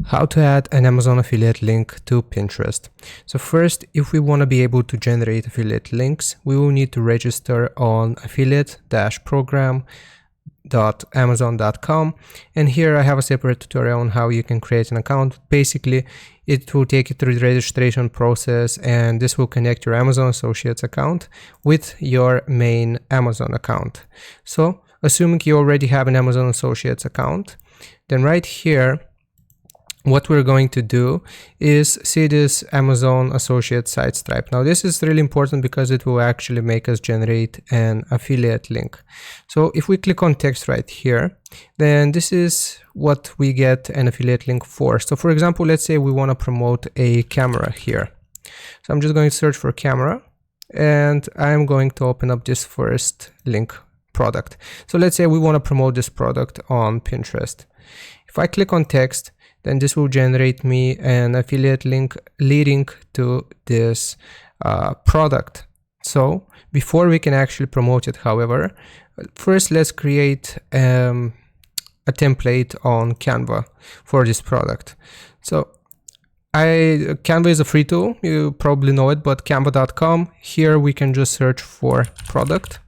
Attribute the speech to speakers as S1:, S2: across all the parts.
S1: How to add an Amazon affiliate link to Pinterest. So first, if we want to be able to generate affiliate links, we will need to register on affiliate-program.amazon.com. And here I have a separate tutorial on how you can create an account. Basically, it will take you through the registration process, and this will connect your Amazon Associates account with your main Amazon account. So assuming you already have an Amazon Associates account, then right here, what we're going to do is see this Amazon Associate site stripe. Now this is really important because it will actually make us generate an affiliate link. So if we click on text right here, then this is what we get an affiliate link for. So for example, let's say we want to promote a camera here. So I'm just going to search for camera, and I'm going to open up this first link, product. So let's say we want to promote this product on Pinterest. If I click on text, then this will generate me an affiliate link leading to this product. So before we can actually promote it, however, first let's create a template on Canva for this product. So Canva is a free tool, you probably know it, but canva.com, here we can just search for product,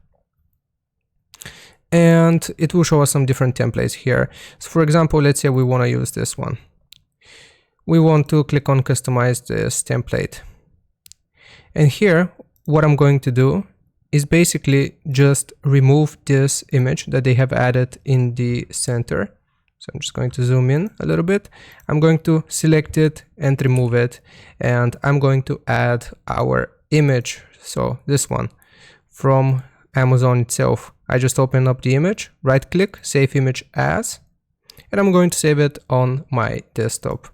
S1: and it will show us some different templates here. So for example, let's say we want to use this one. We want to click on customize this template. And here, what I'm going to do is basically just remove this image that they have added in the center. So I'm just going to zoom in a little bit. I'm going to select it and remove it. And I'm going to add our image. So this one from Amazon itself. I just open up the image, right click, save image as, and I'm going to save it on my desktop.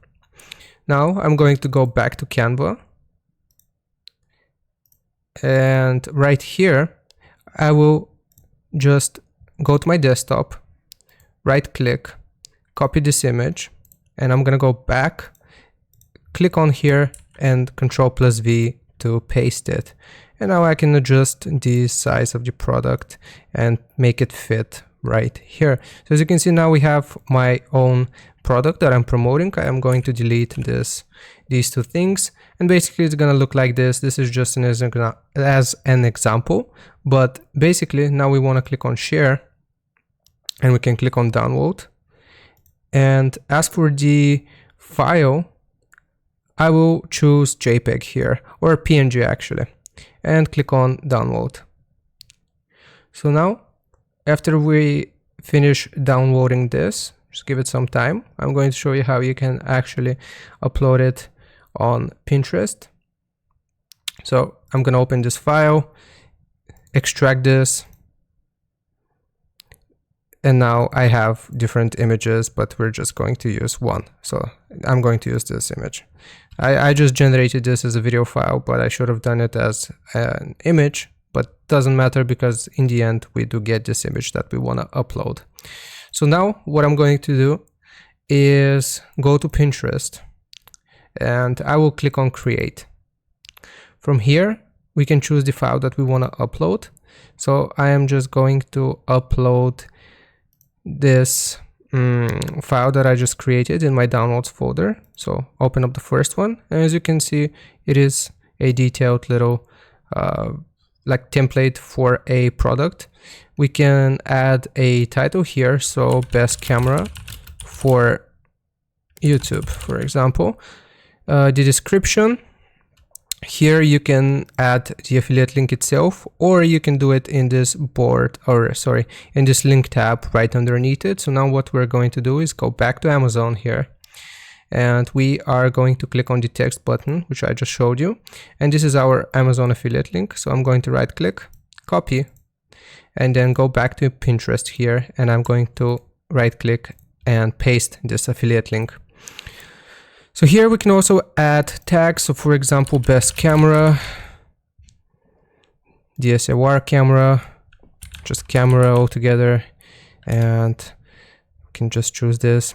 S1: Now I'm going to go back to Canva, and right here I will just go to my desktop, right click, copy this image, and I'm gonna go back, click on here and Ctrl+V to paste it. And now I can adjust the size of the product and make it fit right here. So as you can see, now we have my own product that I'm promoting. I am going to delete these two things, and basically it's gonna look like this. This is just as an example, but basically now we want to click on share, and we can click on download. And as for the file, I will choose JPEG here, or PNG actually, and click on download. So now, after we finish downloading this, just give it some time, I'm going to show you how you can actually upload it on Pinterest. So I'm going to open this file, extract this, and now I have different images, but we're just going to use one. So I'm going to use this image. I just generated this as a video file, but I should have done it as an image, but doesn't matter because in the end we do get this image that we want to upload. So now what I'm going to do is go to Pinterest, and I will click on create. From here we can choose the file that we want to upload. So I am just going to upload this file that I just created in my downloads folder. So open up the first one, and as you can see, it is a detailed little like template for a product. We can add a title here, so best camera for YouTube, for example. The description, here you can add the affiliate link itself, or you can do it in this in this link tab right underneath it. So now what we're going to do is go back to Amazon here, and we are going to click on the text button, which I just showed you. And this is our Amazon affiliate link. So I'm going to right click, copy, and then go back to Pinterest here, and I'm going to right click and paste this affiliate link. So here we can also add tags. So for example, best camera, DSLR camera, just camera altogether, and we can just choose this.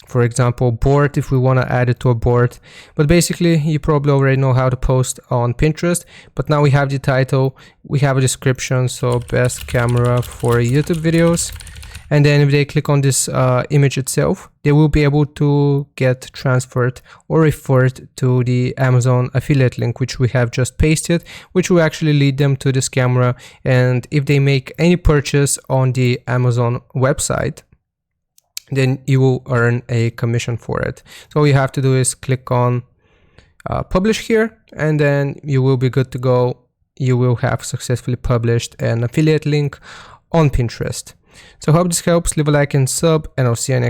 S1: For example, board, if we want to add it to a board. But basically, you probably already know how to post on Pinterest. But now we have the title, we have a description, so best camera for YouTube videos. And then if they click on this image itself, they will be able to get transferred or referred to the Amazon affiliate link, which we have just pasted, which will actually lead them to this camera. And if they make any purchase on the Amazon website, then you will earn a commission for it. So all you have to do is click on publish here, and then you will be good to go. You will have successfully published an affiliate link on Pinterest. So hope this helps. Leave a like and sub, and I'll see you next time.